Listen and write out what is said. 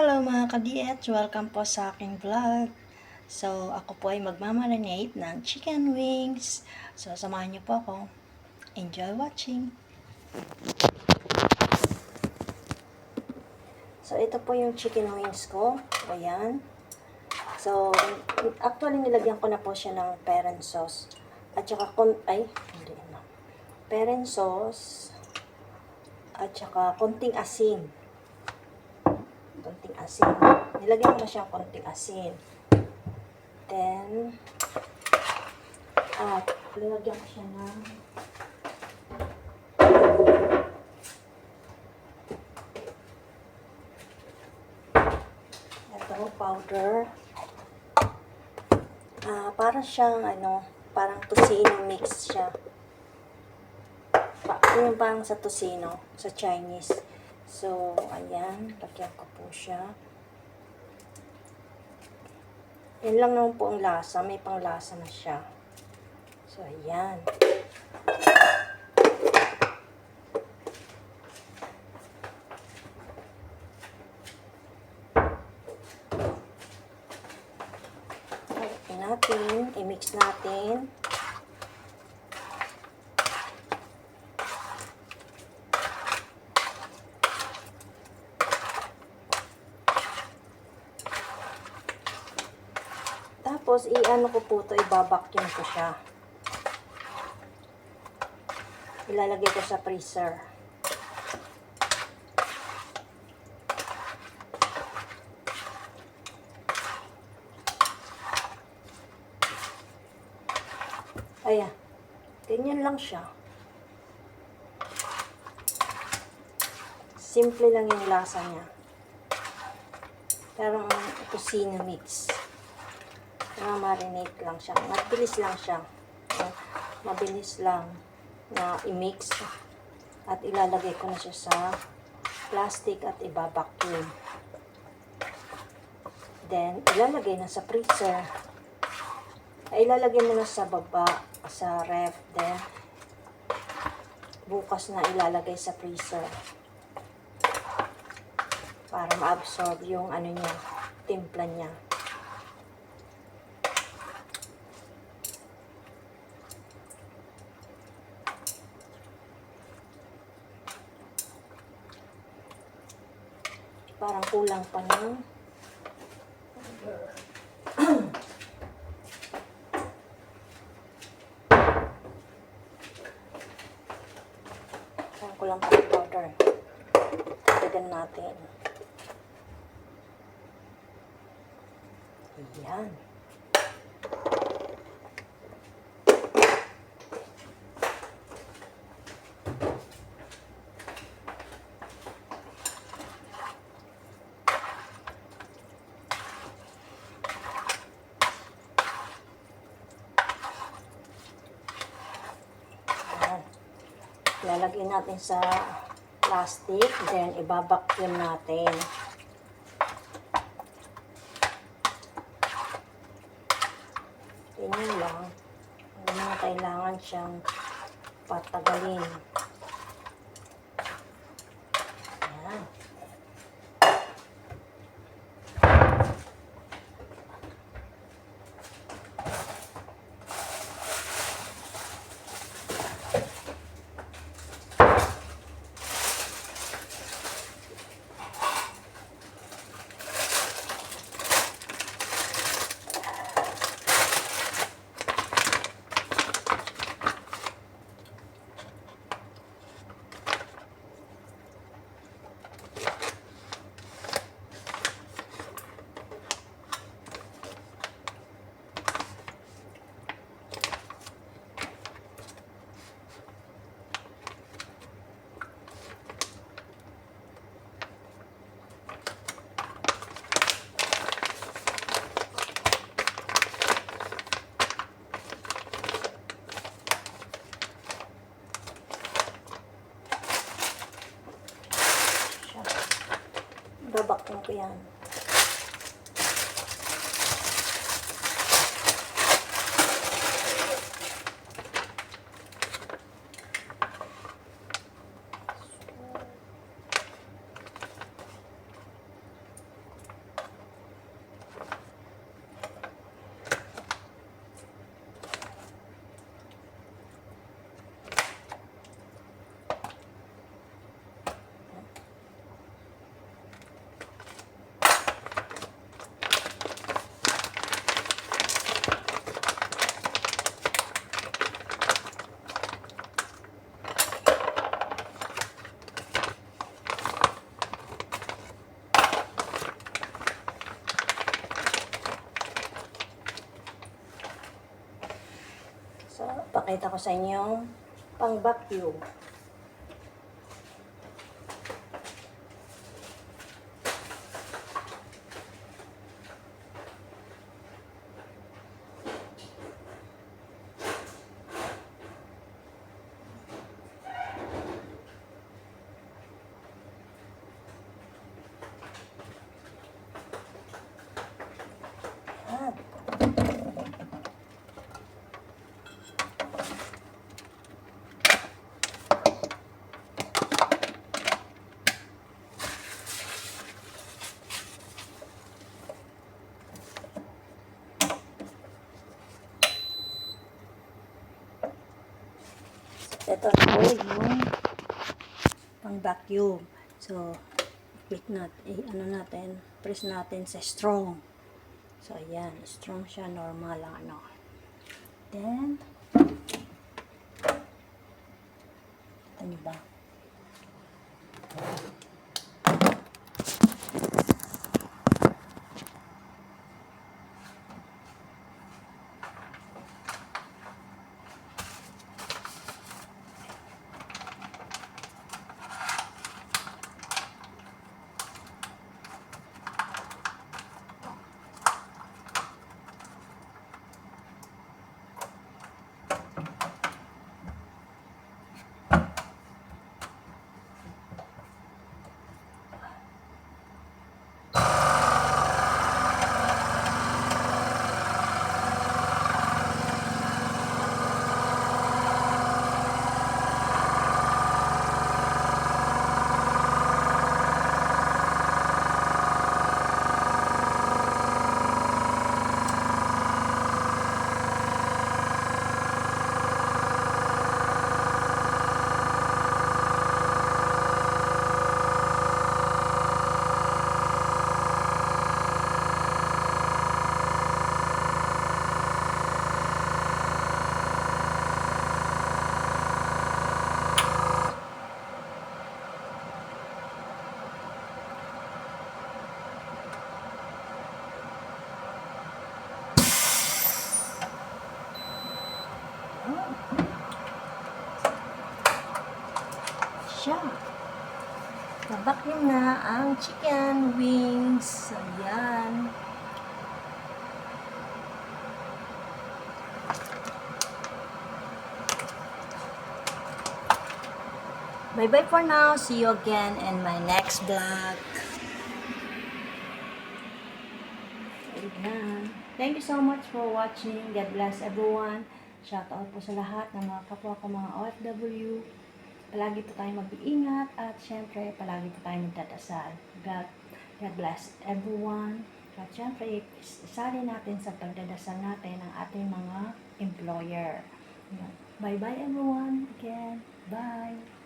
Hello mga ka-DH! Welcome po sa aking vlog. So, ako po ay magmamarinate ng chicken wings. So, samahan niyo po ako. Enjoy watching! So, ito po yung chicken wings ko. Ayan. So, actually nilagyan ko na po siya ng parent sauce. At saka, hindi na. Parent sauce. At saka, konting asin. Konting asin. Nilagyan ko na siyang konting asin. Then, nilagyan ko siya ng ito, powder. Para siyang, parang tocino mix siya. Yung parang sa tocino, sa Chinese. So, ayan, lagyan ko po siya. Yan lang naman po ang lasa. May panglasa na siya. So, ayan. Haluin natin. I-mix natin. Tapos, i-ano ko po ito, ibabacuum ko siya. Ilalagay ko sa freezer. Ayan. Ganyan lang siya. Simple lang yung lasa niya. Parang tocino mix. Marinate lang siya. Mabilis lang siya. Mabilis lang na i-mix. At ilalagay ko na siya sa plastic at ibabacuum. Then, ilalagay na sa freezer. Ilalagay mo na sa baba, sa ref. Then, bukas na ilalagay sa freezer. Para ma-absorb yung niya, timpla niya. Parang kulang pa ng powder. Dagdagan natin. Ayan. Lalagyan natin sa plastic, then ibabacuum natin. Ganyan lang. Hindi na kailangan siyang patagalin. Ayan. Babacuum ko yan. ipapakita ko sa inyo pang vacuum. Ito po yung pang vacuum. So, click natin, press natin sa strong. So, ayan, strong siya, normal lang, ano. Then, ito nyo ba? Siya. Nabakin na ang chicken wings. Ayan. Bye-bye for now. See you again in my next vlog. Ayan. Thank you so much for watching. God bless everyone. Shout out po sa lahat ng mga kapwa ko mga OFW. Palagi po tayong mag-iingat at syempre palagi po tayong magdadasal. God bless everyone. At syempre isali natin sa pagdadasal natin ang ating mga employer. Bye bye everyone again. Bye.